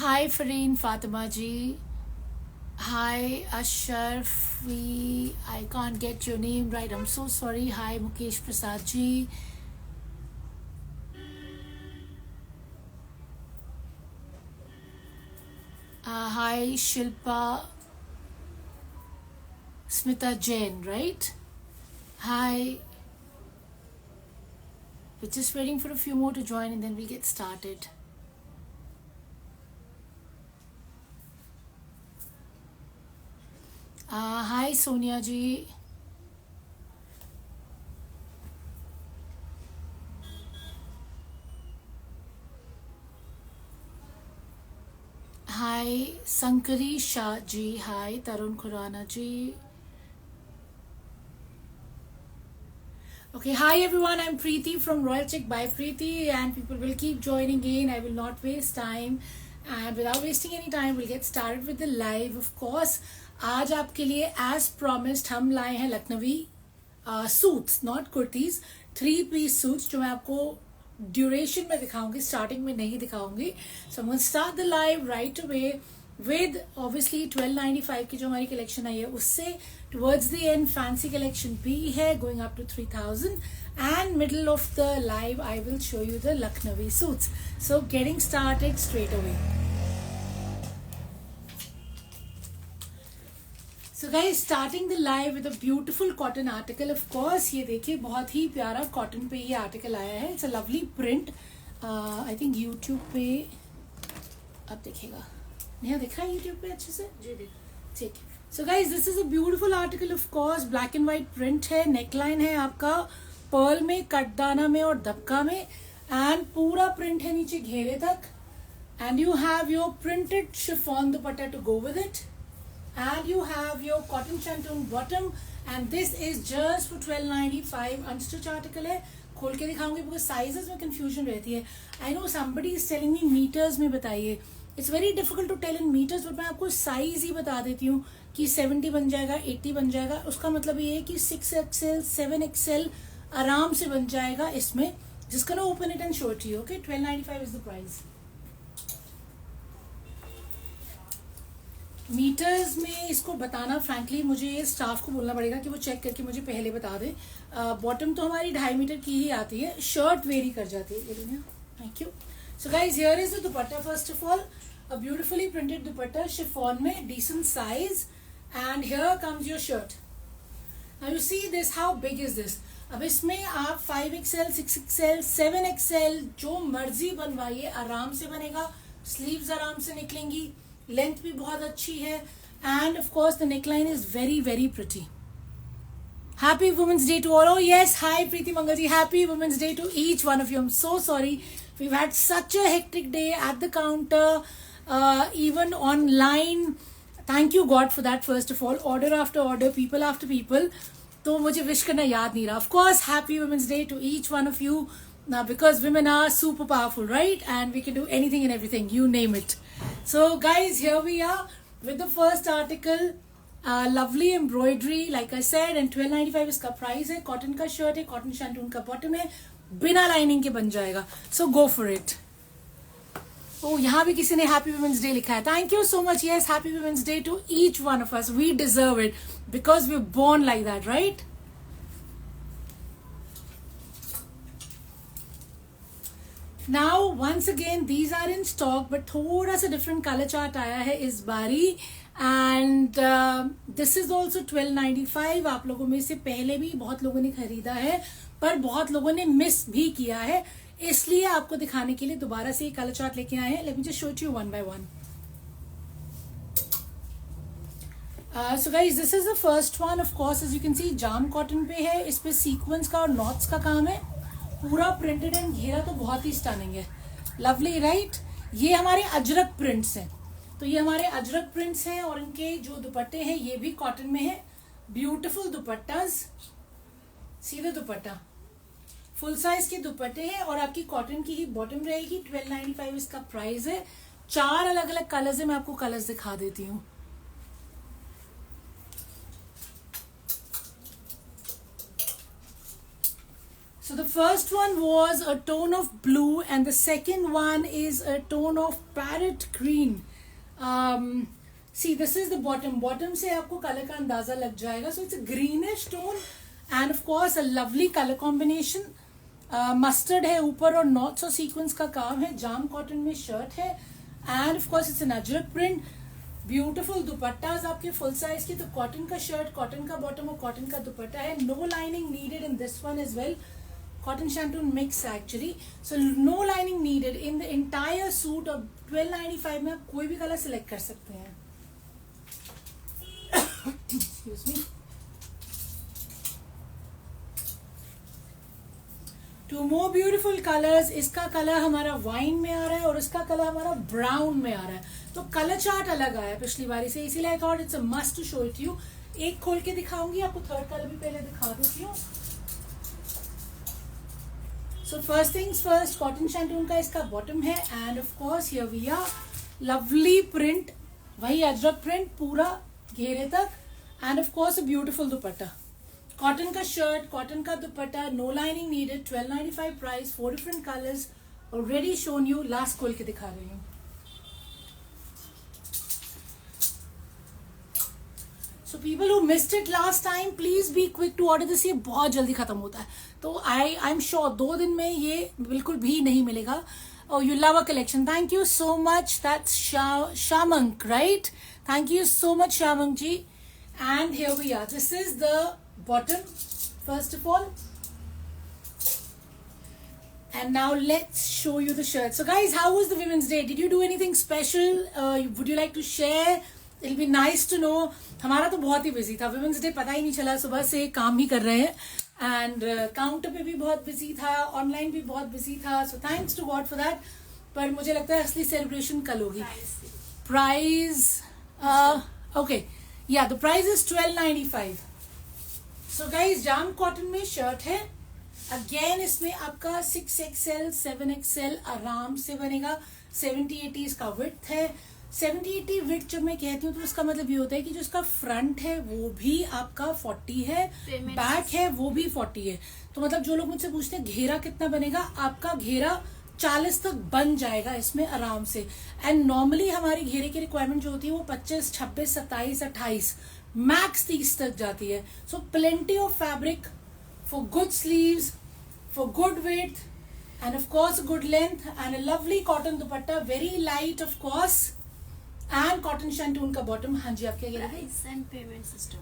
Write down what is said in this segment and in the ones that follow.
Hi Fareen Fatima ji. Hi Asharfi. I can't get your name right. I'm so sorry. Hi Mukesh Prasad ji. Hi Shilpa Smita Jain, right? Hi. We're just waiting for a few more to join and then we'll get started. Hi Sonia ji. Hi Sankari Shah ji. Hi Tarun Khurana ji. Okay, hi everyone. I'm Preeti from Royal Check by Preeti, and people will keep joining in. I will not waste time, and without wasting any time, we'll get started with the live. Of course, आज आपके लिए as promised हम लाए हैं Lucknowi suits, not kurtis, 3-piece suits जो मैं आपको duration में दिखाऊंगी, स्टार्टिंग में नहीं दिखाऊंगी. सो I'm going to start the live right away with obviously 1295 की जो हमारी कलेक्शन आई है उससे towards the end fancy collection भी है going up to 3000, and middle of the live I will show you the Lucknowi suits. So getting started straight away. So guys, starting the live with a beautiful cotton article. Of course ये देखिए बहुत ही प्यारा cotton पे ये article आया है. It's a lovely print. I think YouTube पे आप देखिएगा, नेहा दिख रहा है यूट्यूब पे अच्छे से? जी ठीक है. सो guys this is a beautiful article. Of course black and white print है. नेकलाइन है आपका पर्ल में, कटदाना में और दबका में, एंड पूरा प्रिंट है नीचे घेरे तक. And you have your printed chiffon dupatta to go with it, and you have your cotton shantung bottom, and this is just for 1295. Unstitch article है. खोल के दिखाऊंगी बिकॉज साइजेस में कंफ्यूजन रहती है. I know somebody is telling me metres में बताइए. It's very difficult to tell in metres, but मैं आपको साइज ही बता देती हूँ कि 70 बन जाएगा, 80 बन जाएगा. उसका मतलब ये है कि 6XL 7XL आराम से बन जाएगा इसमें. जिसका ना open it and show it you. Okay, 1295 is the price. Metres में इसको बताना फ्रैंकली मुझे स्टाफ को बोलना पड़ेगा कि वो चेक करके मुझे पहले बता दे. बॉटम तो हमारी 2.5 मीटर की ही आती है. शर्ट वेरी कर जाती है. ये thank you. So guys, here is the dupatta. First of all, a beautifully printed dupatta, chiffon में, decent size, and here comes your shirt. Now you see this, how big is this? अब इसमें आप 5XL 6XL 7XL जो मर्जी बनवाइए, आराम से बनेगा. स्लीव्स आराम से निकलेंगी, लेंथ भी बहुत अच्छी है, and of course the neckline is very very pretty. Happy Women's Day to all. Oh yes, hi Preeti Mangalji. Happy Women's Day to each one of you. I'm so sorry. We've had such a hectic day at the counter, even online. Thank you God for that first of all. Order after order, people after people. तो मुझे wish करना याद नहीं रहा. Of course, Happy Women's Day to each one of you. Now, because women are super powerful, right? And we can do anything and everything. You name it. So guys, here we are with the first article. Lovely embroidery, like I said, and 1295 इसका price है. Cotton का shirt है, cotton shantung का bottom है, बिना lining के बन जाएगा. सो गो फॉर इट. ओ यहाँ भी किसी ने हैप्पी वुमेन्स डे लिखा है. Thank you so much. Yes, happy Women's Day to each one of us. We deserve it because we born like that, right? Now once again these are in stock, but थोड़ा सा different colour chart आया है इस बारी. And this is also 1295. आप लोगों में से पहले भी बहुत लोगों ने खरीदा है, पर बहुत लोगों ने मिस भी किया है, इसलिए आपको दिखाने के लिए दोबारा से ये कलर चार्ट लेके आए हैं. Let me just show you one by one. So guys, this is the first one. Of course as you can see jam cotton पे है. इस पे सीक्वेंस का और नॉट्स का काम है. पूरा प्रिंटेड एंड घेरा तो बहुत ही स्टनिंग है. Lovely, right? ये हमारे अजरक प्रिंट्स हैं. तो ये हमारे अजरक प्रिंट्स हैं, और इनके जो दुपट्टे हैं ये भी कॉटन में है. ब्यूटिफुल दुपट्टास. सीधा दुपट्टा, फुल साइज के दुपट्टे हैं, और आपकी कॉटन की ही बॉटम रहेगी. 1295 इसका प्राइस है. 4 अलग अलग कलर्स है, मैं आपको कलर्स दिखा देती हूँ. So the first one was a tone of blue and the second one is a tone of parrot green. See, this is the bottom. Bottom से आपको कलर का अंदाजा लग जाएगा. So it's a greenish tone and of course a lovely color combination. Mustard है ऊपर और knots और सीक्वेंस का काम है. जाम कॉटन में शर्ट है and of course it's an ajrak print. Beautiful dupattas आपके फुल साइज की. तो कॉटन का शर्ट, कॉटन का बॉटम और कॉटन का दुपट्टा है. No lining needed in this one as well. Cotton shantung mix actually, so no lining needed in the entire suit of 1295 में आप कोई भी कलर सिलेक्ट कर सकते हैं. Excuse me. Two more beautiful colors. इसका कलर हमारा वाइन में आ रहा है और इसका कलर हमारा ब्राउन में आ रहा है. तो कलर चार्ट अलग आया पिछली बारी से, इसीलिए I thought it's a must to show it you. एक खोल के दिखाऊंगी आपको, थर्ड कलर भी पहले दिखा देती हूँ. So first things first, cotton shantung का इसका बॉटम है and of course here we are, lovely print, वही अजरक प्रिंट पूरा घेरे तक and of course a beautiful dupatta. Cotton का शर्ट, कॉटन का दुपट्टा, no lining needed, 1295 price, 4 different colors, already shown you. Last खोल के दिखा रही हूँ. So people who missed it last time, please be quick to order this. ये बहुत जल्दी खत्म होता है. तो आई एम श्योर 2 दिन में ये बिल्कुल भी नहीं मिलेगा. Oh, you love our collection. Thank you so much. That's Shamank, right? Thank you so much, Shamank ji. And here we are. This is the bottom, first of all. And now let's show you the shirt. So guys, how was the Women's Day? Did you do anything special? Would you like to share? It'll be nice to know. हमारा तो बहुत ही busy था. Women's Day पता ही नहीं चला, सुबह से काम ही कर रहे हैं. एंड काउंटर पे भी बहुत बिजी था, ऑनलाइन भी बहुत बिजी था. So thanks to God for that. पर मुझे लगता है असली सेलिब्रेशन कल होगी. Price okay, yeah the price is 1295. So guys, jam cotton में शर्ट है. अगेन इसमें आपका 6XL 7XL आराम से बनेगा. 70-80 इसका विड्थ है. 70-80 विड्थ जब मैं कहती हूँ तो उसका मतलब ये होता है कि जो इसका फ्रंट है वो भी आपका 40 है, बैक है वो भी 40 है. तो मतलब जो लोग मुझसे पूछते हैं घेरा कितना बनेगा, आपका घेरा 40 तक बन जाएगा इसमें आराम से. एंड नॉर्मली हमारी घेरे की रिक्वायरमेंट जो होती है वो 25, 26, 27, 28, मैक्स 30 तक जाती है. So plenty of fabric for good sleeves, for good width and of course good length and a lovely cotton dupatta, very light of course. And cotton shantung का बॉटम. हाँ जी, आपके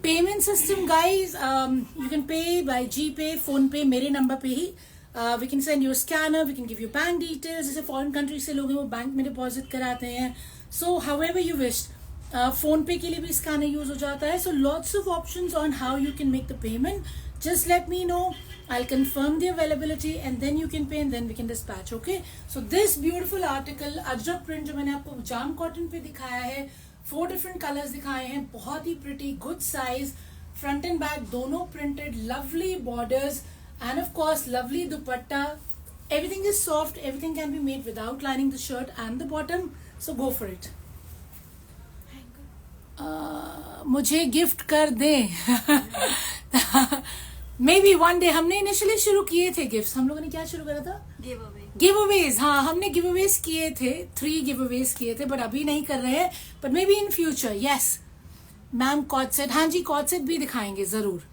payment system guys, you can pay by GPay, PhonePe, मेरे number पे ही. We can send you scanner, we can give you bank details. जैसे foreign country से लोग हैं वो बैंक में डिपॉजिट कराते हैं. सो हाउएवर यू विश. फोन पे के लिए भी स्कैनर यूज हो जाता है. So lots of options on how you can make the payment. Just let me know. I'll confirm the availability and then you can pay and then we can dispatch. Okay. So this beautiful article, Ajrak print जो मैंने आपको जाम cotton पे दिखाया है, 4 different colors दिखाए हैं, बहुत ही pretty, good size, front and back दोनों printed, lovely borders and of course lovely dupatta. Everything is soft. Everything can be made without lining the shirt and the bottom. So go for it. मुझे gift कर दें. May be one day. हमने initially शुरू किए थे gift. हम लोगों ने क्या शुरू करा था? गिव अवेज. हाँ, हमने गिव अवेज किए थे, 3 गिव अवेज किए थे, बट अभी नहीं कर रहे हैं. But may be in future. Yes ma'am, coord set. हाँ जी, कॉट सेट भी दिखाएंगे जरूर.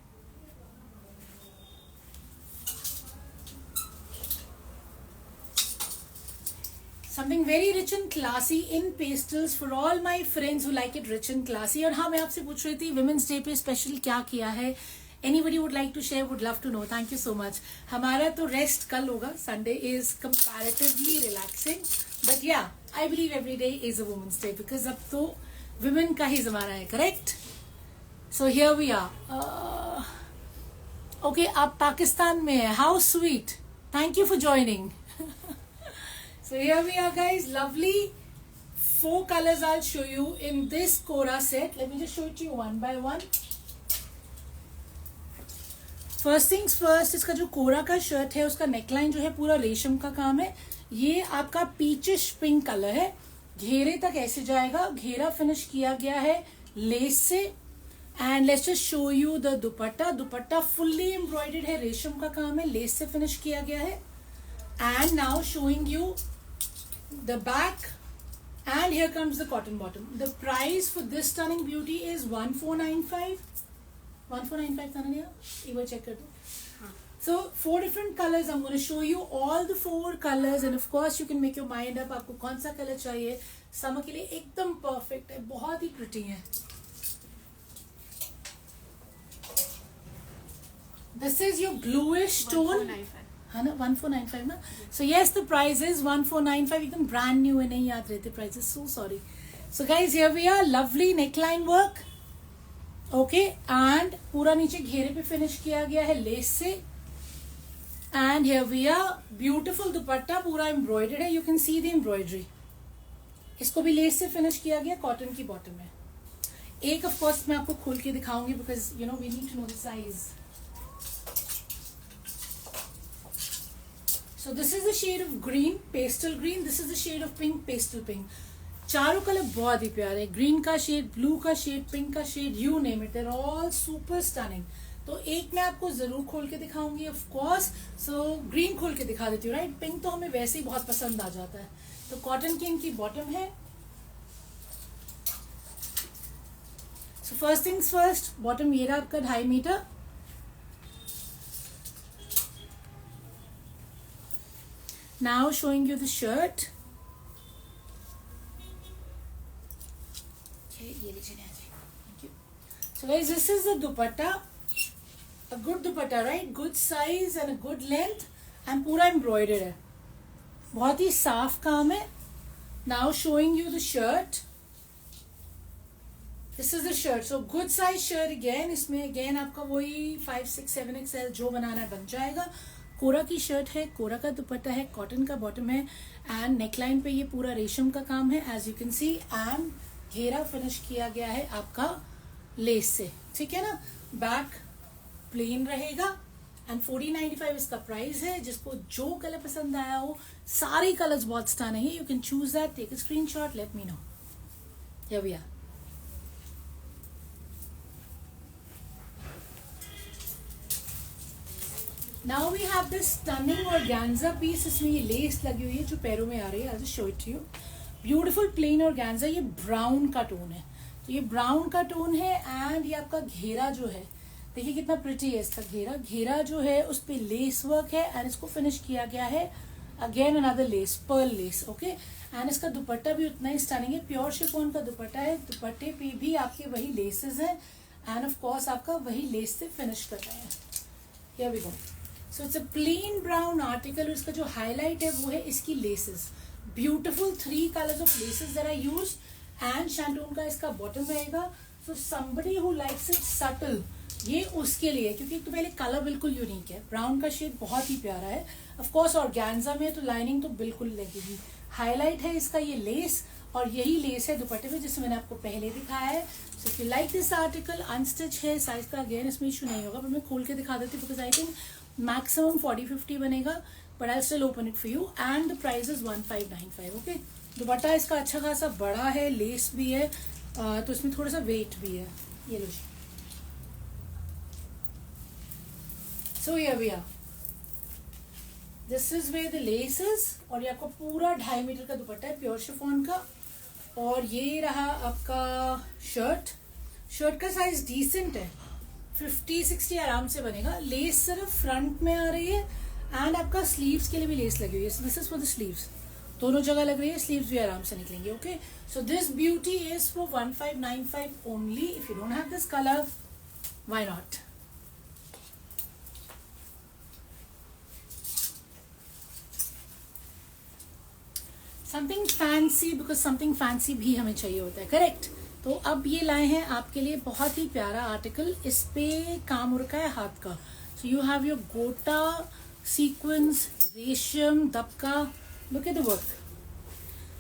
Something very rich and classy in pastels for all my friends who like it rich and classy. और हाँ, मैं आपसे पूछ रही थी Women's Day पे स्पेशल क्या किया है. Anybody would like to share, would love to know. Thank you so much. हमारा तो रेस्ट कल होगा. Sunday is comparatively relaxing. But yeah, I believe every day is a Women's Day because अब तो women का ही जमाना है, correct? So here we are. Okay, आप पाकिस्तान में है. How sweet. Thank you for joining. So here we are guys, lovely 4 colors I'll show you in this Kora set. Let me just show it to you one by one. First things first, इसका जो कोरा का shirt है उसका neckline जो है पूरा रेशम का काम है. ये आपका पीचिश पिंक कलर है घेरे तक ऐसे जाएगा, घेरा फिनिश किया गया है लेस से। And let's just show you the dupatta. Dupatta fully embroidered है, रेशम का काम है, लेस से फिनिश किया गया है। And now showing you the back and here comes the cotton bottom. The price for this stunning beauty is 1495. 1495 था ना भैया? एक बार check कर दो. So 4 different colors. I'm going to show you all the 4 colors and of course you can make your mind up. आपको कौन सा color चाहिए? Summer के लिए एकदम perfect है, बहुत ही pretty है. This is your bluish tone. है ना 1495 ना. So yes, the price is 1495. एकदम brand new है, नहीं याद रहते prices. So sorry. So guys, here we are. Lovely neckline work. Okay, and पूरा नीचे घेरे पे finish किया गया है लेस से. And here we are. Beautiful दुपट्टा पूरा embroidered है. You can see the embroidery. इसको भी लेस से finish किया गया, कॉटन की बॉटम है. एक of course मैं आपको खोल के दिखाऊंगी because you know we need to know the size. So this is the shade of green, pastel green. This is the shade of pink, pastel pink. चारों कलर बहुत ही प्यारे हैं. ग्रीन का शेड, ब्लू का शेड, पिंक का shade, you name it, they're all super stunning. तो एक मैं आपको जरूर खोल के दिखाऊंगी ऑफ कोर्स. सो ग्रीन खोल के दिखा देती हूँ, राइट. पिंक तो हमें वैसे ही बहुत पसंद आ जाता है. तो कॉटन की इनकी बॉटम है. सो फर्स्ट थिंग्स फर्स्ट, बॉटम ये रहा आपका 2.5 metre. Now showing you the shirt. Okay, ये लीजिए ना जी. Thank you. So guys, this is the dupatta. A good dupatta, right? Good size and a good length. And पूरा embroidered है. बहुत ही साफ काम है. Now showing you the shirt. This is the shirt. So good size shirt again. इसमें again आपका वही 5, 6, 7 XL जो बनाना है बन जाएगा. कोरा की शर्ट है, कोरा का दुपट्टा है, कॉटन का बॉटम है एंड नेकलाइन पे ये पूरा रेशम का काम है as you can see. And घेरा फिनिश किया गया है आपका लेस से, ठीक है ना. बैक प्लेन रहेगा एंड 1495 इसका प्राइस है. जिसको जो कलर पसंद आया हो, सारे कलर्स बहुत स्टनिंग है. You can choose that, take a screenshot, let me know. Here we are. Now we have this stunning organza piece. इसमें ये लेस लगी हुई है जो पैरों में आ रही है. I'll just show it to you. Beautiful plain organza. ये ब्राउन का टोन है. तो ये ब्राउन का टोन है एंड ये आपका घेरा जो है, देखिए कितना प्रिटी है इसका घेरा. घेरा जो है उस पर लेस वर्क है एंड इसको फिनिश किया गया है again another lace, pearl lace. Okay, and इसका दुपट्टा भी उतना ही स्टनिंग है. प्योर शिफॉन का दुपट्टा है. दुपट्टे पे भी आपके वही लेसेस हैं एंड ऑफ कोर्स आपका वही लेस से फिनिश कर रहे हैं. Here we go. So it's a plain brown article. इसका जो हाईलाइट है वो है इसकी laces. Beautiful 3 colours of laces that are used and shantung का इसका बॉटम रहेगा. So somebody who likes it subtle, ये उसके लिए, क्योंकि तो पहले कलर बिल्कुल यूनिक है. ब्राउन का शेड बहुत ही प्यारा है. ऑफ कोर्स ऑर्गेन्जा में तो लाइनिंग तो बिल्कुल लगेगी. हाईलाइट है इसका ये लेस और यही लेस है दुपट्टे पे जिससे मैंने आपको पहले दिखाया है. So if you like this article, unstitch है, साइज का अगेन इसमें इशू नहीं होगा, पर मैं खोल के दिखा देती हूँ बिकॉज आई थिंक मैक्सिमम 40-50 बनेगा, but I still open it for you and the price is 1595. Okay, दुपट्टा इसका अच्छा खासा बड़ा है, लेस भी है, तो इसमें थोड़ा सा वेट भी है. ये लो जी. So here we are. This is where the lace is. और ये आपका पूरा 2.5 मीटर का दुपट्टा है प्योर शिफॉन का. और ये रहा आपका शर्ट. शर्ट का साइज डिसेंट है, 50-60 आराम से बनेगा. लेस सिर्फ फ्रंट में आ रही है एंड आपका स्लीव्स के लिए भी लेस लगी हुई है. This is for the sleeves, दोनों जगह लग रही है. स्लीव्स भी आराम से निकलेंगे. Okay, so this beauty is for 1595 only. If you don't have this colour, why not. Something fancy, because something fancy भी हमें चाहिए होता है, करेक्ट. तो अब ये लाए हैं आपके लिए बहुत ही प्यारा आर्टिकल. इस पे काम हो रखा है हाथ का. So you have your gota, sequins, resham, dabka. Look at the work.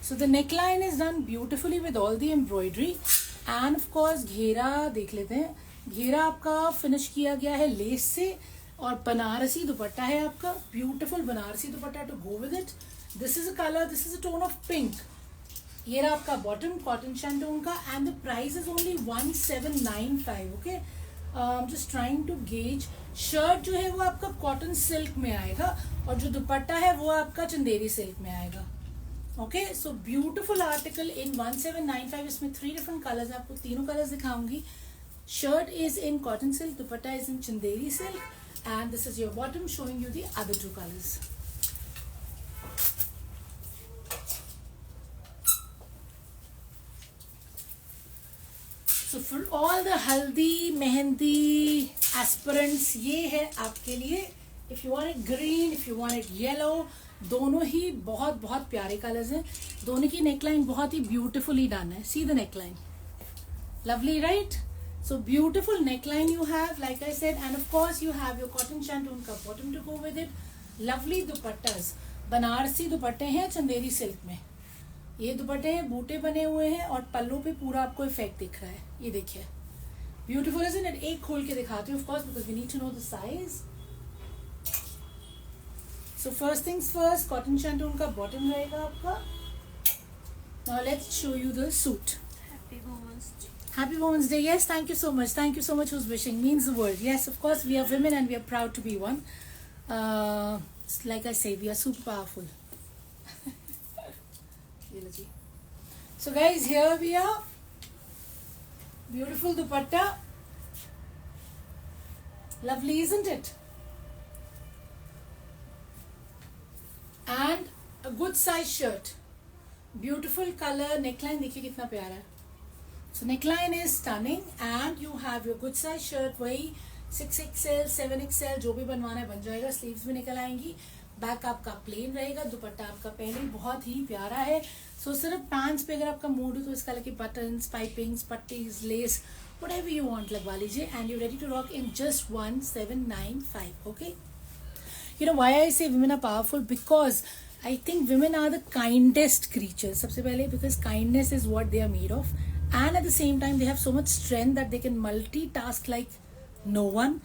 So the neckline is done beautifully with all the embroidery and of course घेरा देख लेते हैं. घेरा आपका फिनिश किया गया है लेस से और बनारसी दुपट्टा है आपका. Beautiful Banarasi dupatta to go with it. This is a colour, this is a tone of pink. ये रहा आपका बॉटम कॉटन शैंटून का and the price is only 1795. Okay, just trying to gauge. Shirt जो है वो आपका कॉटन सिल्क में आएगा और जो दुपट्टा है वो आपका चंदेरी सिल्क में आएगा. Okay, so beautiful article in 1795. इसमें 3 डिफरेंट कलर्स, आपको तीनों कलर्स दिखाऊंगी. Shirt is in cotton silk, dupatta is in Chanderi silk and this is your bottom showing you the other 2 colours. So for all the हल्दी mehndi aspirants, ये है आपके लिए. If you want it green, if you want it yellow, दोनों ही बहुत बहुत प्यारे colours हैं. दोनों की नेकलाइन बहुत ही ब्यूटिफुली डन है. See the neckline, lovely right. So beautiful neckline you have, like I said, and of course you have your cotton shantung का bottom to go with it. Lovely dupattas, Banarasi दुपट्टे हैं Chanderi silk में. ये दुपट्टे हैं, बूटे बने हुए हैं और पल्लू पे पूरा आपको इफेक्ट दिख रहा है. ये देखिए, ब्यूटीफुल इज़न्ट इट. एक खोल के दिखाती हूँ, of course, because we need to know the size. So first things first, cotton shantung का बॉटम रहेगा आपका. Now let's show you the suit. Happy Women's Day. Yes, thank you so much. Thank you so much. Who's wishing means the world. Yes, of course, we are women and we are proud to be one. Like I say, we are super powerful. So guys, here we are. Beautiful dupatta. Lovely, isn't it? And a good size shirt. Beautiful color. Neckline देखिए कितना प्यारा है. So neckline is stunning and you have your good size shirt. वही 6XL, 7XL जो भी बनवाना है बन जाएगा. स्लीव्स भी निकल आएंगी. बैक आपका प्लेन रहेगा. दुपट्टा आपका पहले ही बहुत ही प्यारा है. सो सिर्फ पैंट्स पे अगर आपका मूड हो तो इसका लगे buttons, pipings, pattis, lace, whatever you want लगवा लीजिए and you're ready to rock in just 1795. Okay, you know why I say women are powerful? Because I think women are the kindest creatures. सबसे पहले because kindness is what they are made of, and at the same time they have so much strength that they can multitask like no one.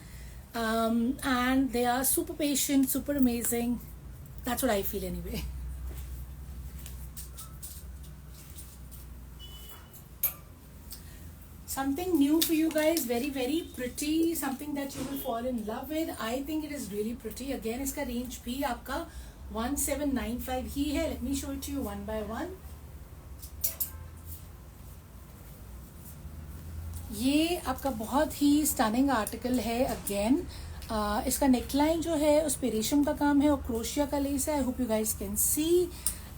And they are super patient, super amazing. That's what I feel anyway. Something new for you guys, very very pretty, something that you will fall in love with. I think it is really pretty. Again, इसका range भी आपका 1795 ही है. Let me show it to you one by one. ये आपका बहुत ही stunning article है. Again इसका neckline जो है उस पे रेशम का काम है और क्रोशिया का लेस है. I hope you guys can see.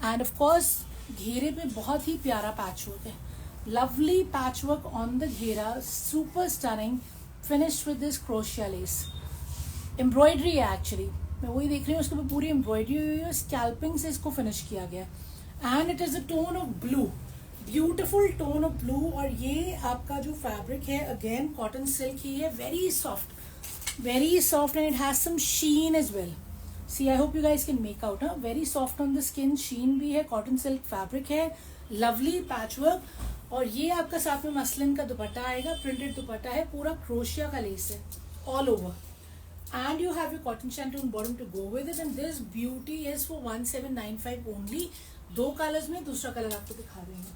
And of course घेरे पे बहुत ही प्यारा पैच वर्क है. Lovely patch work on the ghera, super stunning, finished with this crochet lace. Embroidery है एक्चुअली, मैं वही देख रही हूँ. उसके ऊपर पूरी एम्ब्रॉयडरी हुई है. स्कैल्पिंग से इसको फिनिश किया गया. And it is a tone of blue, beautiful tone of blue. और ये आपका जो फैब्रिक है अगेन कॉटन सिल्क ही है. Very soft and it has some sheen as well. See, I hope you guys can make out. Very soft on the skin, sheen भी है, cotton silk fabric है, लवली पैच वर्क. और ये आपका साथ में मसलिन का दुपट्टा आएगा. प्रिंटेड दुपट्टा है, पूरा क्रोशिया का लेस है all over. And you have your cotton shantung bottom to go with it. And this beauty is for 1795 only. 2 colours में, दूसरा कलर आपको दिखा देंगे.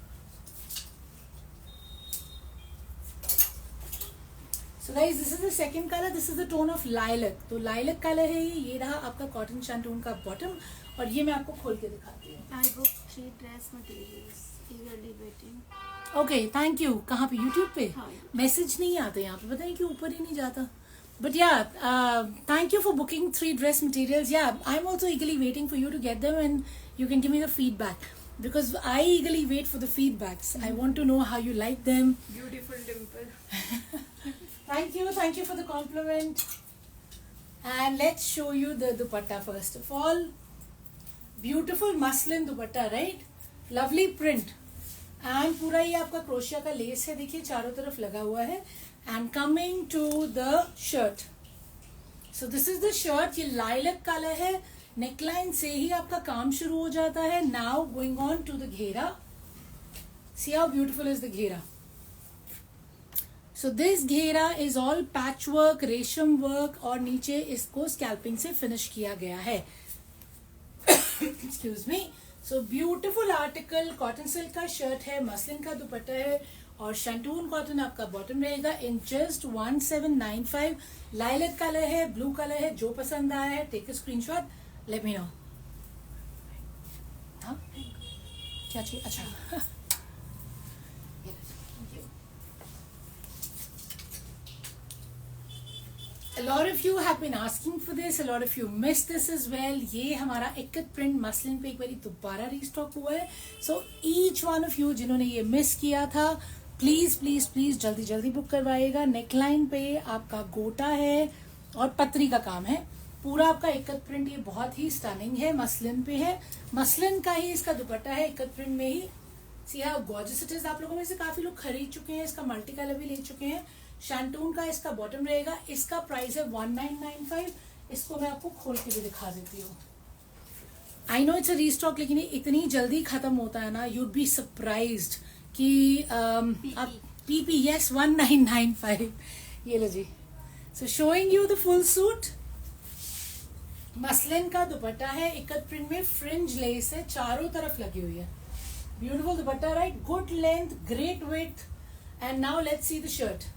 So guys, this is the second color. This is the tone of lilac. तो lilac color है ये. ये रहा आपका cotton shantung का bottom. और ये मैं आपको खोल के दिखाती हूँ. I book 3 dress materials. Eagerly waiting. Okay, thank you. कहाँ पे? YouTube पे? हाँ. मैसेज नहीं आते यहाँ पे, पता नहीं क्यों, ऊपर ही नहीं जाता. But yeah, thank you for booking 3 dress materials. Yeah, I'm also eagerly waiting for you to get them and you can give me the feedback. Because I eagerly wait for the feedbacks. I want to know how you like them. Beautiful dimple. Thank you for the compliment. And let's show you the dupatta first of all. Beautiful muslin dupatta, right? Lovely print. And पूरा ये आपका crochet का lace है, देखिए चारों तरफ लगा हुआ है. And coming to the shirt. So this is the shirt. ये lilac color है. Neckline से ही आपका काम शुरू हो जाता है. Now going on to the घेरा. See how beautiful is the घेरा. So this घेरा is all patchwork, रेशम वर्क और नीचे इसको स्कैल्पिंग से फिनिश किया गया है. Excuse me. So beautiful article, cotton silk का शर्ट है, मसलिन का दुपट्टा है और शैंटून कॉटन आपका बॉटम रहेगा इन जस्ट 1795। लाइलेट कलर है, ब्लू कलर है, जो पसंद आया है take a screenshot, let me know. हाँ क्या चाहिए? अच्छा A lot of you have been asking for this, a lot of you missed this as well. ये हमारा इक्कत प्रिंट मसलिन पे एक बारी दोबारा रीस्टॉक हुआ है. So each one of you जिन्होंने ये मिस किया था, प्लीज प्लीज प्लीज जल्दी जल्दी बुक करवाइएगा. नेकलाइन पे आपका गोटा है और पतरी का काम है. पूरा आपका इक्कत प्रिंट ये बहुत ही स्टनिंग है, मसलिन पे है. मसलिन का ही इसका दुपट्टा है, इक्कत प्रिंट में ही. See how gorgeous it is. आप लोगों में से काफी लोग खरीद चुके हैं, इसका मल्टी कलर भी ले चुके हैं. शैंटून का इसका बॉटम रहेगा. इसका प्राइस है 1995. इसको मैं आपको खोल के भी दिखा देती हूँ. I know it's a restock, लेकिन ये इतनी जल्दी खत्म होता है ना, यूड बी सरप्राइज्ड कि आप पीपी यस 1995. ये लो जी. So showing you the full suit. Muslin का दुपट्टा है, इकत प्रिंट में फ्रिंज लेस है, चारों तरफ लगी हुई है. Beautiful dupatta, right? Good length, great width. And now let's see the shirt.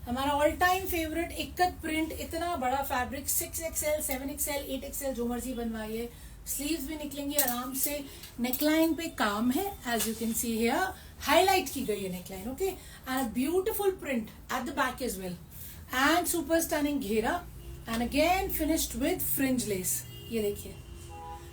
हमारा all time favourite ikat print, इतना बड़ा फैब्रिक, 6XL, 7XL, 8XL जो मर्जी बनवाइए. स्लीव्स भी निकलेंगी आराम से. नेकलाइन पे काम है, as you can see here, highlight की गई है neckline. Okay, and beautiful print at the back as well, and super stunning ghera, and again finished with fringe lace. ये देखिए.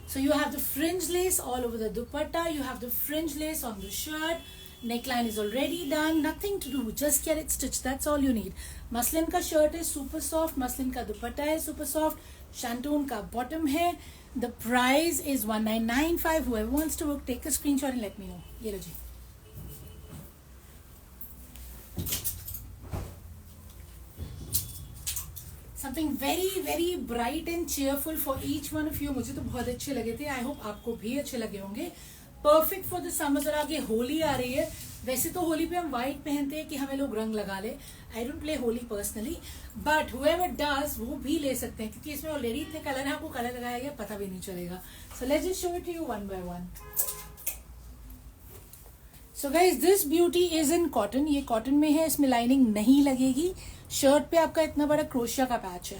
So you have the fringe lace all over the dupatta, you have the fringe lace on the shirt. Neckline is already done, nothing to do, just get it stitched, that's all you need. Muslin का shirt है super soft, muslin का दुपट्टा है super soft, shantoon का bottom है. The price is 1995. Whoever wants to book, take a screenshot and let me know. ये लो जी. Something very very bright and cheerful for each one of you. मुझे तो बहुत अच्छे लगे थे. I hope आपको भी अच्छे लगे होंगे. Perfect for the summer. और आगे होली आ रही है. वैसे तो होली पे हम व्हाइट पहनते हैं कि हमें लोग रंग लगा ले. I don't play Holi personally, but whoever does वो भी ले सकते हैं, क्योंकि इसमें ऑलरेडी इतने कलर है, आपको कलर लगाया गया पता भी नहीं चलेगा. So let's just show it to you one by one. So guys, this beauty is in cotton. ये कॉटन में है, इसमें लाइनिंग नहीं लगेगी. शर्ट पे आपका इतना बड़ा क्रोशिया का पैच है,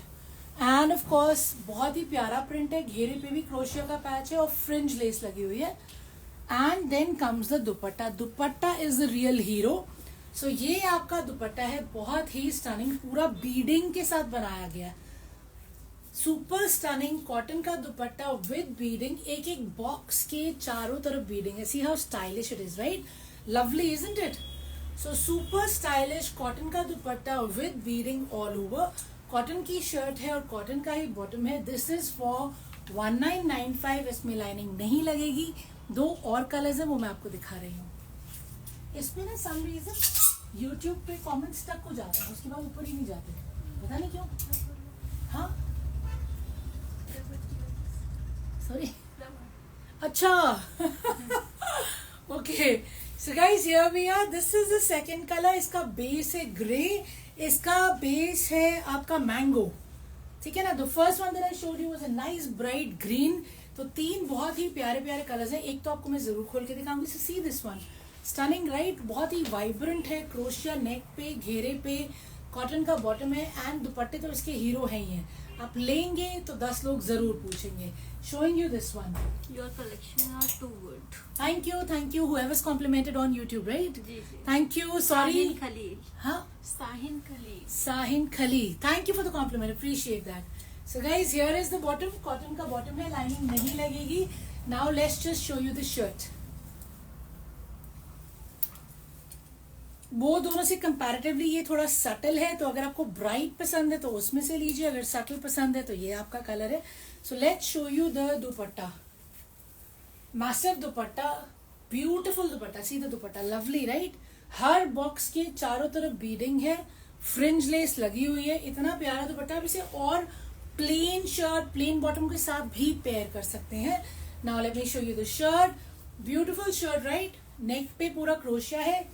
एंड ऑफ कोर्स बहुत ही प्यारा प्रिंट है. घेरे पे भी क्रोशिया का पैच है और फ्रिंज लेस लगी हुई है. And then comes the dupatta. Dupatta is the real hero. So ये आपका दुपट्टा है, बहुत ही स्टनिंग, पूरा बीडिंग के साथ बनाया गया. सुपर स्टनिंग कॉटन का दुपट्टा विद बीडिंग. एक एक बॉक्स के चारों तरफ बीडिंग है. See how stylish it is, right? Lovely, isn't it? So super stylish cotton का dupatta with beading all over. Cotton की शर्ट है और कॉटन का ही बॉटम है. This is for 1995. इसमें लाइनिंग नहीं लगेगी. दो और कलर्स हैं, वो मैं आपको दिखा रही हूँ. इसमें ना सम रीजन यूट्यूब पे कमेंट्स स्टक हो जाते हैं, उसके बाद ऊपर ही नहीं जाते, पता नहीं क्यों. हाँ, सॉरी. अच्छा. Okay, so guys, here we are. This is the second colour. इसका बेस है ग्रे, इसका बेस है आपका मैंगो. ठीक है ना? The first one that I showed you was a nice bright green. तो तीन बहुत ही प्यारे प्यारे कलर्स हैं. एक तो आपको मैं जरूर खोल के दिखाऊंगी. So see this one, stunning, right? बहुत ही वाइब्रेंट है. क्रोशिया नेक पे, घेरे पे, कॉटन का बॉटम है, एंड दुपट्टे तो इसके हीरो है ही हैं. आप लेंगे तो 10 लोग जरूर पूछेंगे. Showing you this one. Your collection are too good. Thank you, thank you. whoever's complimented on YouTube, right? जी जी. Thank you. Sorry. Sahin Khalil. हाँ, साहिन खलील. साहिन खली. Thank you for the compliment. Appreciate that. So guys, here is the bottom. Cotton का bottom है, lining नहीं लगेगी. Now let's just show you the shirt. वो दोनों से कंपैरेटिवली ये थोड़ा सटल है, तो अगर आपको ब्राइट पसंद है तो उसमें से लीजिए, अगर सटल पसंद है तो ये आपका कलर है. So let's show you the dupatta. Massive dupatta, beautiful dupatta. See the dupatta, lovely, right? Her box के चारों तरफ बीडिंग है, फ्रिंज लेस लगी हुई है. इतना प्यारा दुपट्टा. आप इसे और प्लेन शर्ट, प्लेन बॉटम के साथ भी पेयर कर सकते हैं. Now let me show you the shirt. Beautiful shirt, right? Neck पे पूरा क्रोशिया है,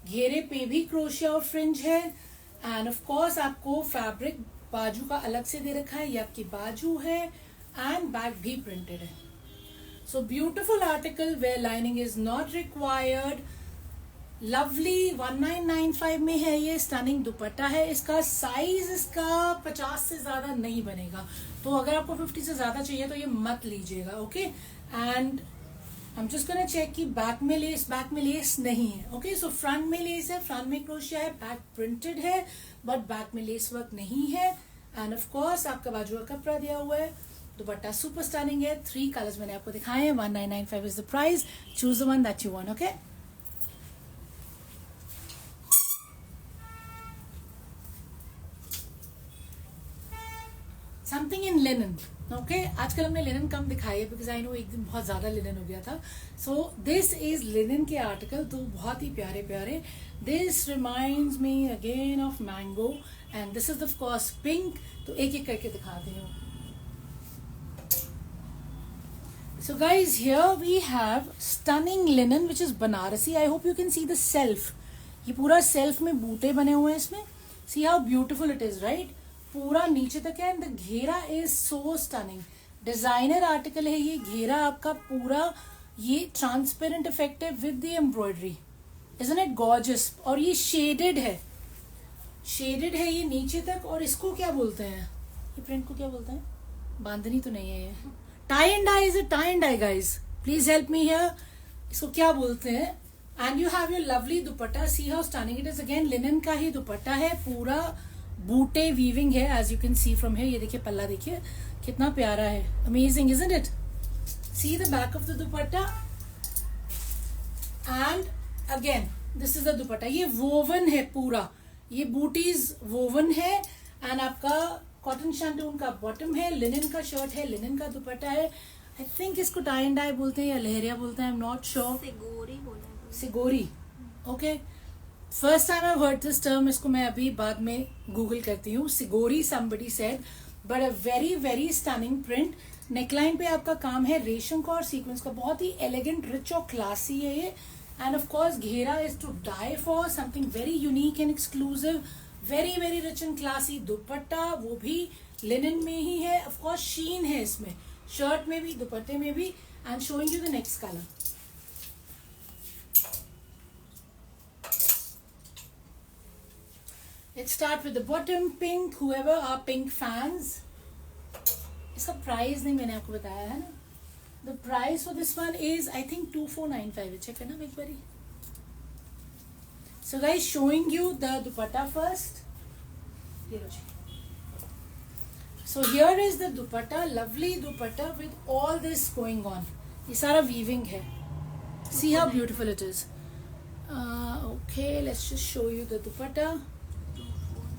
घेरे पे भी क्रोशिया और फ्रिंज है, एंड ऑफ कोर्स आपको फैब्रिक बाजू का अलग से दे रखा है. ये आपकी बाजू है, एंड बैक भी प्रिंटेड है. So beautiful article where lining is not required. Lovely 1995 में है ये. स्टनिंग दुपट्टा है. इसका साइज इसका 50 से ज्यादा नहीं बनेगा, तो अगर आपको 50 से ज्यादा चाहिए तो ये मत लीजिएगा. Okay, and I am just gonna check कि बैक में लेस नहीं है. ओके, सो फ्रंट में लेस है, फ्रंट में क्रोशिया है, बैक प्रिंटेड है, बट बैक में लेस वर्क नहीं है. एंड ऑफ कोर्स आपका बाजू का कपड़ा दिया हुआ है. दुपट्टा सुपर स्टनिंग है. 3 कलर्स मैंने आपको दिखाए हैं. 1995 is the price. Choose the one that you want. Okay, something in linen. Okay, आजकल हमने लिनन कम दिखाई है बिकॉज आई नो एक दिन बहुत ज्यादा लिनन हो गया था. सो दिस इज लिनन के आर्टिकल, तो बहुत ही प्यारे प्यारे. This reminds me again of mango and this is of course pink. तो एक एक करके दिखाती हूँ. So guys, here we have stunning linen which is Banarasi. I hope you can see the self. ये पूरा सेल्फ में बूटे बने हुए हैं इसमें. See how beautiful it is, right? पूरा नीचे तक है. एंड द घेरा is so stunning. Designer article है ये. घेरा आपका पूरा ये ट्रांसपेरेंट इफेक्ट है with the embroidery. Isn't it gorgeous? और ये शेडेड है. शेडेड है ये नीचे तक. और इसको क्या बोलते हैं, ये प्रिंट को क्या बोलते हैं? बांधनी तो नहीं है ये. Tie and dye. Is it tie and dye guys? Please help me here. इसको क्या बोलते हैं? And you have your lovely dupatta. See how stunning it is. Again linen का ही दुपट्टा है. पूरा बूटे वीविंग है as you can see from here. ये देखिए पल्ला, देखिए कितना प्यारा है. Amazing isn't it? See the back of the dupatta. And again this is the दुपट्टा. ये वोवन है पूरा. ये बूटीज वोवन है. एंड आपका कॉटन शैंटून का बॉटम है. लिनन का शर्ट है. लिनन का दुपट्टा है. आई थिंक इसको टाई एंड डाई बोलते हैं या लहरिया बोलते हैं. I am not sure. सिगोरी बोला है. सिगोरी. Okay, first time I heard this term. इसको मैं अभी बाद में गूगल करती हूँ. सिगोरी somebody said, but a very very stunning print. Neckline पे आपका काम है रेशम का और सीक्वेंस का. बहुत ही एलिगेंट, रिच और क्लासी है ये. एंड ऑफ कोर्स घेरा is to die for. Something very unique and exclusive. Very very rich and classy. Dupatta वो भी लिनन में ही है. ऑफ कोर्स शीन है इसमें, शर्ट में भी दुपट्टे में भी. And showing you the next colour. Let's start with the bottom pink. Whoever are pink fans. इसका प्राइस नहीं मैंने आपको बताया है ना. The price for this one is I think 2495. Check करना एक बारी. So guys, showing you the dupatta first. ये लो जी. So here is the dupatta. Lovely dupatta with all this going on. ये सारा weaving है. See how beautiful it is. Okay, let's just show you the dupatta.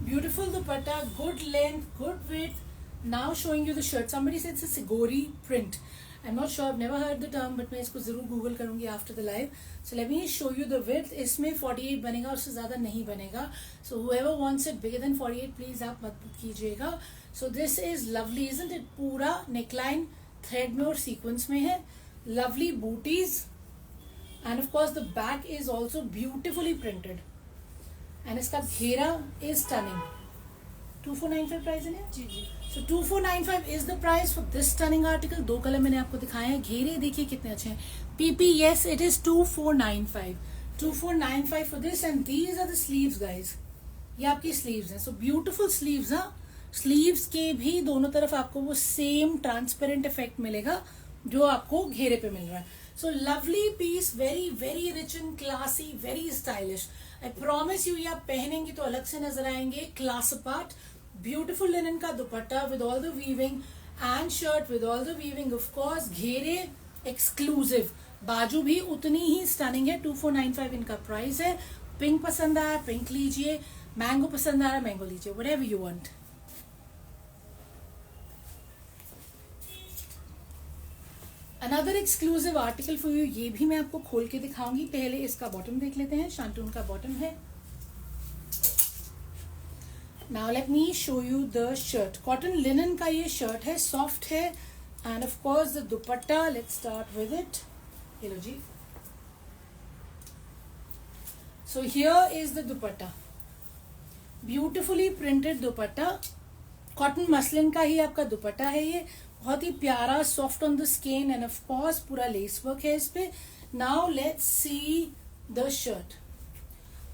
Beautiful dupatta, good length, good width. Now showing you the shirt. Somebody said it's a Sigori print. I'm not sure. I've never heard the term, but मैं इसको जरूर Google करूँगी after the live. So let me show you the width. इसमें 48 बनेगा, उससे ज़्यादा नहीं बनेगा. So whoever wants it bigger than 48, please आप मत कीजिएगा. So this is lovely, isn't it? पूरा neckline thread में और sequence में है. Lovely booties. And of course the back is also beautifully printed. And इसका घेरा इज स्टनिंग. 2495 प्राइस है ना जी जी. So 2495 is the price for this stunning article. 2 colour मैंने आपको दिखाए हैं. घेरे देखिए कितने अच्छे हैं. PP yes it is 2495. 2495 for this. And these are the sleeves guys. ये आपकी स्लीव्स हैं. So beautiful sleeves. हाँ, स्लीव्स के भी दोनों तरफ आपको वो सेम ट्रांसपेरेंट इफेक्ट मिलेगा जो आपको घेरे पे मिल रहा है. So lovely piece, very very rich and classy, very stylish. I promise you ये आप पहनेंगे तो अलग से नजर आएंगे. Class apart. ब्यूटिफुल लिनन का dupatta with all the weaving and shirt with all the weaving. Of course घेरे एक्सक्लूसिव. बाजू भी उतनी ही स्टनिंग है. 2495 इनका प्राइस है. पिंक पसंद आया पिंक लीजिए. मैंगो पसंद आया मैंगो लीजिए. Whatever you want. Another exclusive article for you. ये भी मैं आपको खोल के दिखाऊंगी. पहले इसका बॉटम देख लेते हैं. शांतून का बॉटम है. Now let me show you the shirt. Cotton linen का ये शर्ट है. सॉफ्ट है. And of course the dupatta. Let's start with it. ये लो जी. So here is the dupatta. Beautifully printed dupatta. Cotton muslin का ही आपका दुपट्टा है ये. बहुत ही प्यारा, soft on the skin and of course पूरा लेस वर्क है इस पे. Now let's see the shirt.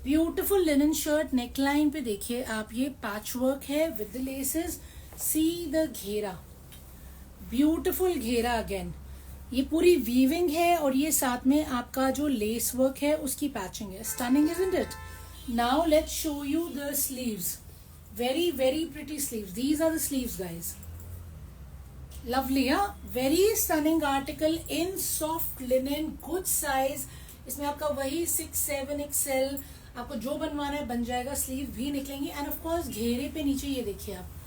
Beautiful linen shirt. Neckline पे देखिए आप, ये पैच वर्क है with the laces. See the घेरा, ब्यूटिफुल घेरा अगेन. ये पूरी वीविंग है और ये साथ में आपका जो लेस वर्क है उसकी पैचिंग है. Stunning isn't it. Now let's show you the sleeves. Very very pretty sleeves. These are the sleeves guys. Lovely, हाँ, very stunning article in soft linen, good size. इसमें आपका वही 6-7 XL आपको जो बनवाना है बन जाएगा. स्लीव भी निकलेंगी एंड ऑफ कोर्स घेरे पे नीचे ये देखिए आप.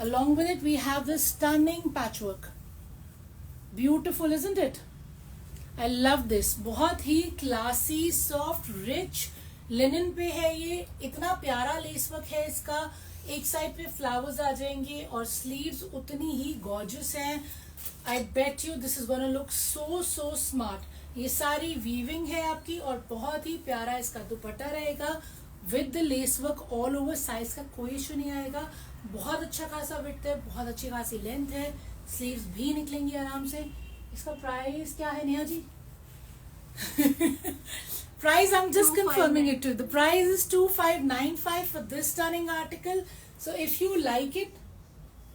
Along with it we have the stunning patchwork. Beautiful, isn't it? I love this. बहुत ही classy, soft, rich linen पे है ये. इतना प्यारा लेस वर्क है इसका. एक साइड पे फ्लावर्स आ जाएंगे और स्लीव्स उतनी ही गॉर्जियस हैं. I bet you this is gonna look so smart. ये सारी वीविंग है आपकी और बहुत ही प्यारा इसका दुपट्टा रहेगा with the lace work all over. Size का कोई इशू नहीं आएगा. बहुत अच्छा खासा विड्थ है, बहुत अच्छी खासी लेंथ है. स्लीव्स भी निकलेंगी आराम से. इसका प्राइस क्या है Neha ji? Price, I'm just confirming it too. The price is 2595 for this stunning article. So if you like it,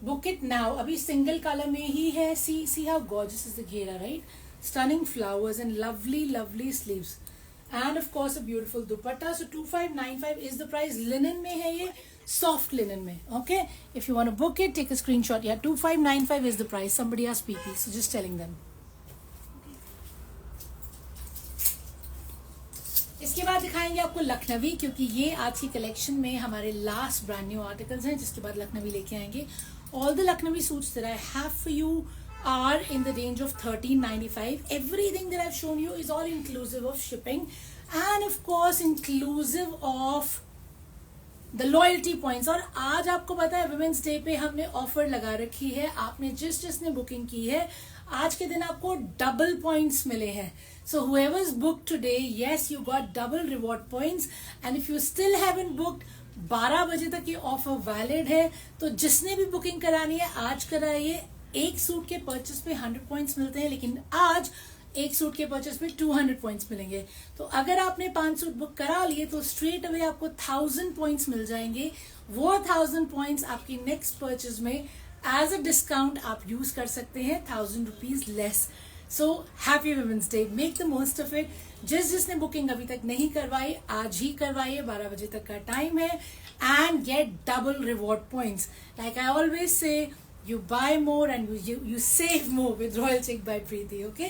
book it now. अभी single color में ही है. See how gorgeous is the घेरा, right? Stunning flowers and lovely sleeves. And of course a beautiful dupatta. So 2595 is the price. Linen में है ये, soft linen में. Okay? If you want to book it, take a screenshot. Yeah, 2595 is the price. Somebody asked PP, so just telling them. इसके बाद दिखाएंगे आपको लखनवी, क्योंकि ये आज की कलेक्शन में हमारे लास्ट ब्रांड न्यू आर्टिकल्स हैं. जिसके बाद लखनवी लेके आएंगे. All the Lucknowi suits that I have for you are in the range of 1395. Everything that I've shown you is all inclusive of shipping and of course inclusive of the loyalty points. और आज आपको पता है women's day पे हमने offer लगा रखी है. आपने जिसने बुकिंग की है आज के दिन आपको डबल पॉइंट्स मिले हैं. So whoever's booked today, yes, you got double reward points. And if you still haven't booked, 12 बजे तक ये ऑफर वैलिड है. तो जिसने भी बुकिंग करानी है आज कराइए. एक सूट के परचेस पे 100 पॉइंट्स मिलते हैं, लेकिन आज एक सूट के परचेस पे 200 पॉइंट्स मिलेंगे. तो अगर आपने 5 सूट बुक करा लिए तो स्ट्रेट अवे आपको 1000 पॉइंट्स मिल जाएंगे. वो 1000 पॉइंट्स आपकी नेक्स्ट परचेस में एज अ डिस्काउंट आप यूज कर सकते हैं. 1000 rupees less. So happy Women's Day. Make the most of it. जिसने बुकिंग अभी तक नहीं करवाई आज ही करवाइए. 12 बजे तक का टाइम है. And get double reward points. Like I always say, you buy more and you save more with Royal Chic by Preeti. Okay?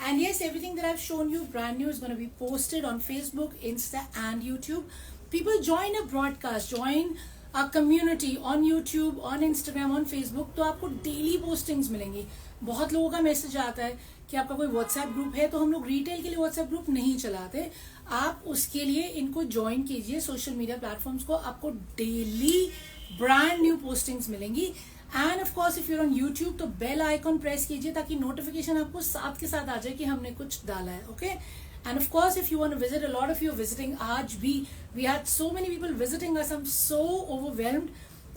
And yes, everything that I've shown you brand new is going to be posted on Facebook, Insta and YouTube. People join a broadcast, join a community on YouTube, on Instagram, on Facebook. तो आपको daily postings मिलेंगी. बहुत लोगों का message आता है कि आपका कोई व्हाट्सएप ग्रुप है. तो हम लोग रिटेल के लिए व्हाट्सएप ग्रुप नहीं चलाते. आप उसके लिए इनको ज्वाइन कीजिए. सोशल मीडिया प्लेटफॉर्म्स को आपको डेली ब्रांड न्यू पोस्टिंग्स मिलेंगी. And of course if you're on YouTube तो बेल आइकॉन प्रेस कीजिए ताकि नोटिफिकेशन आपको साथ के साथ आ जाए कि हमने कुछ डाला है. Okay? And of course if you want to visit, a lot of you visiting. आज भी we had so many people visiting us. I am so overwhelmed,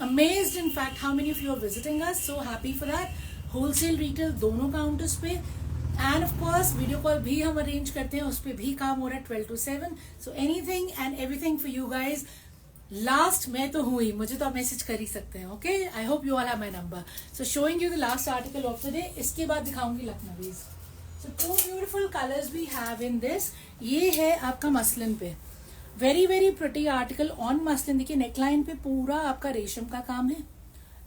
amazed in fact how many of you are visiting us. So happy for that. Wholesale retail दोनों counters पे. And of course video call भी हम arrange करते हैं, उस पर भी काम हो रहा है 12 to 7. So anything and everything for you guys. Last मैं तो हुई, मुझे तो आप मैसेज कर ही सकते हैं. Okay? I hope you all have my number. So showing you the last article of the day. इसके बाद दिखाऊंगी Lucknowis. So 2 beautiful colours we have in this. ये है आपका मसलिन पे. Very very pretty article on muslin. देखिए neckline पे पूरा आपका रेशम का काम है.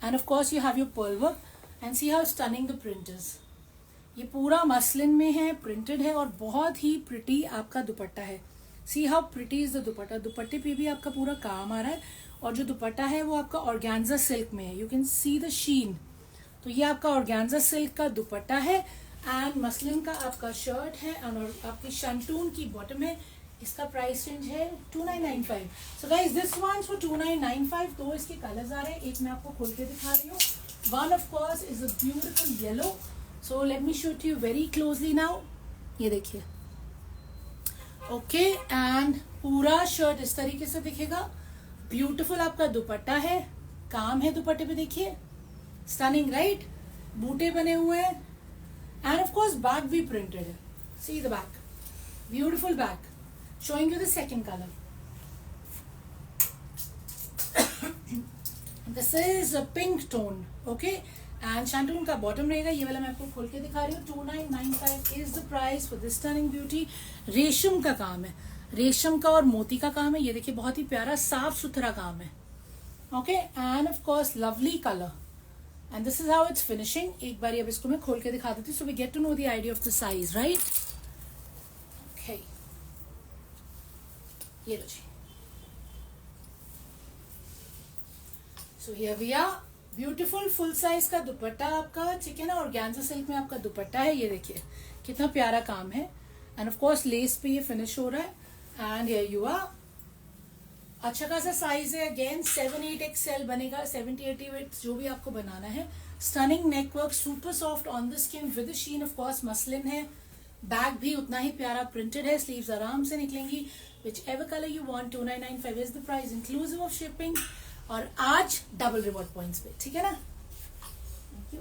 And of course you have your pearl work and see how stunning the print is. ये पूरा मसलिन में है, प्रिंटेड है और बहुत ही प्रिटी आपका दुपट्टा है. See how pretty is the दुपट्टा. दुपट्टे पे भी आपका पूरा काम आ रहा है और जो दुपट्टा है वो आपका ऑर्गेन्जा सिल्क में है. यू कैन सी द शीन. तो ये आपका ऑर्गेन्जा सिल्क का दुपट्टा है एंड मसलिन का आपका शर्ट है और आपकी शंटून की बॉटम है. इसका प्राइस रेंज है 2995. सो गाइस दिस वन फॉर 2995. 2 इसके कलर्स आ रहे हैं. एक मैं आपको खोल के दिखा रही हूँ. One of course is a beautiful yellow. So let me show to you very closely now. ये देखिए. ओके? एंड पूरा शर्ट इस तरीके से दिखेगा. ब्यूटीफुल आपका दुपट्टा है, काम है दुपट्टे पे. देखिए स्टनिंग, राइट? बूटे बने हुए हैं, एंड ऑफ कोर्स बैक भी प्रिंटेड है. See the back, beautiful back. Showing you the second colour. This is a pink tone. Okay, and shantung का बॉटम रहेगा. ये वाला मैं आपको खोल के दिखा रही हूँ. 2995 is the price for this stunning beauty. रेशम का काम है, रेशम का और मोती का काम है. ये देखिए बहुत ही प्यारा साफ सुथरा काम है. Okay, and of course lovely colour, and this is how it's finishing. एक बार अब इसको मैं खोल के दिखा देती हूँ, so we get to know the idea of the size, right. Okay, ये लो जी. So here we are. Beautiful full size का दुपट्टा आपका, ठीक है ना. और ऑर्गेन्जा सिल्क में आपका दुपट्टा है. ये देखिए कितना प्यारा काम है, एंड ऑफ कोर्स लेस पे ये फिनिश हो रहा है. And here you are. अच्छा खासा साइज है. अगेन 7-8 XL बनेगा, 70-80 विड्थ जो भी आपको बनाना है. Stunning neck work, super soft on the skin with sheen. Of course muslin है. बैक भी उतना ही प्यारा प्रिंटेड है. स्लीव्स आराम से निकलेंगी. Which ever colour you want. 2995 is the price inclusive of shipping. और आज डबल रिवॉर्ड पॉइंट्स पे, ठीक है ना. Thank you.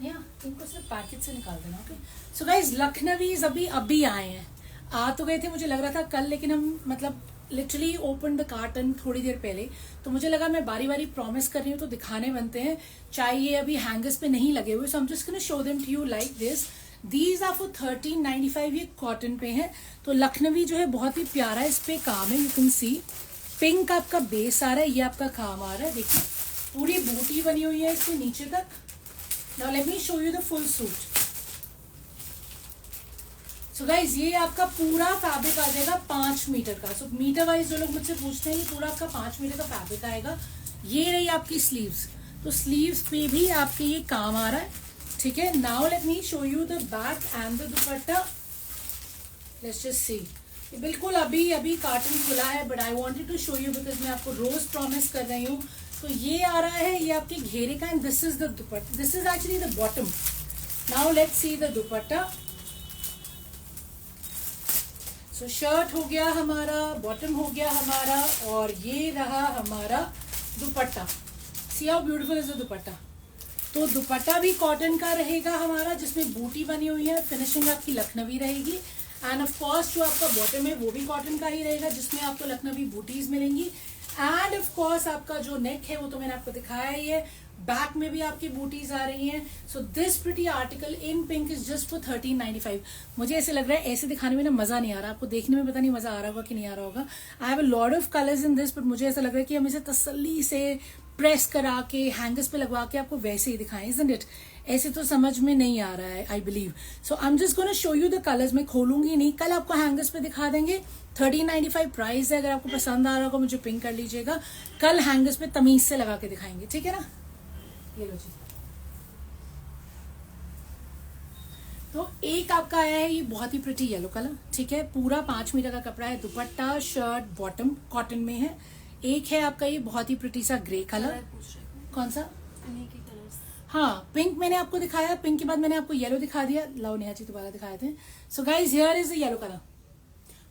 या इनको सिर्फ पैकेट से निकाल देना. ओके, सो गाइज लखनवीज अभी आए हैं. आ तो गए थे, मुझे लग रहा था कल, लेकिन हम मतलब लिटरली ओपन द कार्टन थोड़ी देर पहले, तो मुझे लगा मैं बारी बारी प्रॉमिस कर रही हूँ तो दिखाने बनते हैं. चाहे ये अभी हैंगर्स पे नहीं लगे हुए, सो हम just gonna show them to you like this. These are for 1395. ये कॉटन पे है. तो लखनवी जो है बहुत ही प्यारा इस पे काम है. यू कैन सी पिंक आपका बेस आ रहा है, ये आपका काम आ रहा है. देखिए पूरी बूटी बनी हुई है इसके नीचे तक. Now let me show you the full suit. So guys ये आपका पूरा फैब्रिक आ जाएगा 5 मीटर का. सो मीटर वाइज जो लोग मुझसे पूछते हैं, ये पूरा आपका 5 मीटर का फैब्रिक आएगा. ये रही आपकी स्लीव्स. तो स्लीव्स पे भी आपके ये काम आ रहा है, ठीक है. Now let me show you the back end the dupatta. Let's just see. ये बिल्कुल अभी कार्टन खुला है, but I wanted to show you because मैं आपको रोज प्रॉमिस कर रही हूँ. तो ये आ रहा है, ये आपके घेरे का, and this is the dupatta. This is actually the bottom. Now let's see the dupatta. So shirt हो गया हमारा, बॉटम हो गया हमारा, और ये रहा हमारा दुपट्टा. See how beautiful is the दुपट्टा. तो दुपट्टा भी कॉटन का रहेगा हमारा, जिसमें बूटी बनी हुई है. फिनिशिंग आपकी लखनवी रहेगी. एंड ऑफ कोर्स जो आपका बॉटम है वो भी कॉटन का ही रहेगा, जिसमें आपको लखनवी बूटीज मिलेंगी. एंड ऑफ कोर्स आपका जो नेक है वो तो मैंने आपको दिखाया ही है. बैक में भी आपकी बूटीज आ रही हैं. So this pretty article in pink is just for 1395. मुझे ऐसे लग रहा है ऐसे दिखाने में ना मजा नहीं आ रहा. आपको देखने में पता नहीं मजा आ रहा होगा कि नहीं आ रहा होगा. I have a lot of colours in this, but मुझे ऐसा लग रहा है कि हम इसे तसल्ली से प्रेस करा के हैंगर्स पे लगवा के आपको वैसे ही दिखाएं. Isn't it? ऐसे तो समझ में नहीं आ रहा है, I believe. So I am just gonna show you the colours. मैं खोलूंगी नहीं, कल आपको हैंगर्स पे दिखा देंगे. 1395 प्राइस है. अगर आपको पसंद आ रहा होगा मुझे पिंक कर लीजिएगा. कल हैंगर्स पे तमीज से लगा के दिखाएंगे, ठीक है ना. ये लो जी. तो एक आपका आया है ये बहुत ही प्रिटी येलो कलर, ठीक है. पूरा 5 मीटर का कपड़ा है. दुपट्टा, शर्ट, बॉटम कॉटन में है. एक है आपका ये बहुत ही प्रिटी सा ग्रे कलर. कौन सा? हाँ, पिंक मैंने आपको दिखाया. पिंक के बाद मैंने आपको येलो दिखा दिया. लाओ नेहा जी दोबारा दिखाए थे. So guys here is the yellow colour.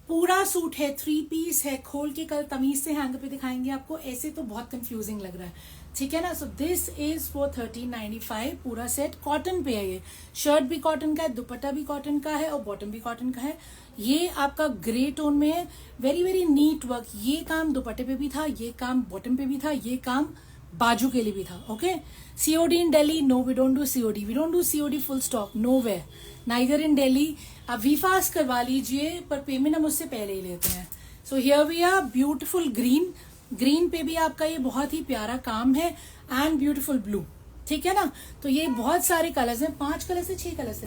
पूरा सूट है, 3 पीस है. खोल के कल तमीज से हैंगर पे दिखाएंगे आपको. ऐसे तो बहुत कंफ्यूजिंग लग रहा है, ठीक है ना. So this is for 1395. पूरा सेट कॉटन पे है. ये शर्ट भी कॉटन का है, दुपट्टा भी कॉटन का है, और बॉटम भी कॉटन का है. ये आपका ग्रे टोन में है. Very very neat work. ये काम दुपट्टे पे भी था, ये काम बॉटम पे भी था, ये काम बाजू के लिए भी था. Okay. COD in Delhi? No, we don't do COD. We don't do COD full stock. No way, neither in Delhi. आप वीफास्ट करवा लीजिए, पर पेमेंट हम उससे पहले ही लेते हैं. So here we are. Beautiful green. Green पे भी आपका ये बहुत ही प्यारा काम है. एंड ब्यूटीफुल ब्लू, ठीक है ना. तो ये बहुत सारे कलर्स हैं. 5 कलर से 6 कलर से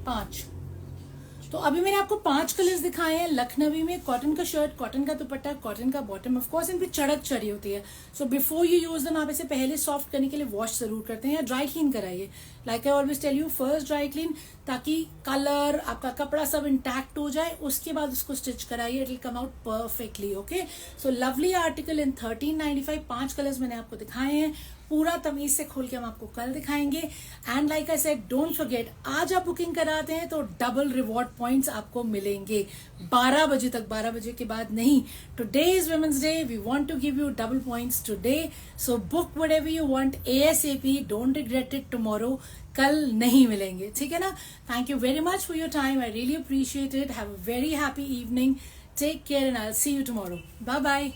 5. तो अभी मैंने आपको 5 कलर्स दिखाए हैं लखनवी में. कॉटन का शर्ट, कॉटन का दुपट्टा, कॉटन का बॉटम. ऑफ कोर्स इन पे चढ़क चढ़ी होती है. So before you use them आप इसे पहले सॉफ्ट करने के लिए वॉश जरूर करते हैं या ड्राई क्लीन कराइए. Like I always tell you, first dry clean, ताकि कलर आपका कपड़ा सब इंटैक्ट हो जाए. उसके बाद उसको स्टिच कराइए. It will come out perfectly. Okay. So lovely article in 1395. 5 colours मैंने आपको दिखाए हैं. पूरा तमीज से खोल के हम आपको कल दिखाएंगे। And like I said, don't forget, आज आप बुकिंग कराते हैं तो डबल रिवॉर्ड पॉइंट्स आपको मिलेंगे 12 बजे तक, 12 बजे के बाद नहीं। Today is women's day, we want to give you double points today, so book whatever you want ASAP, don't regret it tomorrow, कल नहीं मिलेंगे, ठीक है ना। Thank you very much for your time, I really appreciate it, have a very happy evening, take care and I will see you tomorrow, bye bye.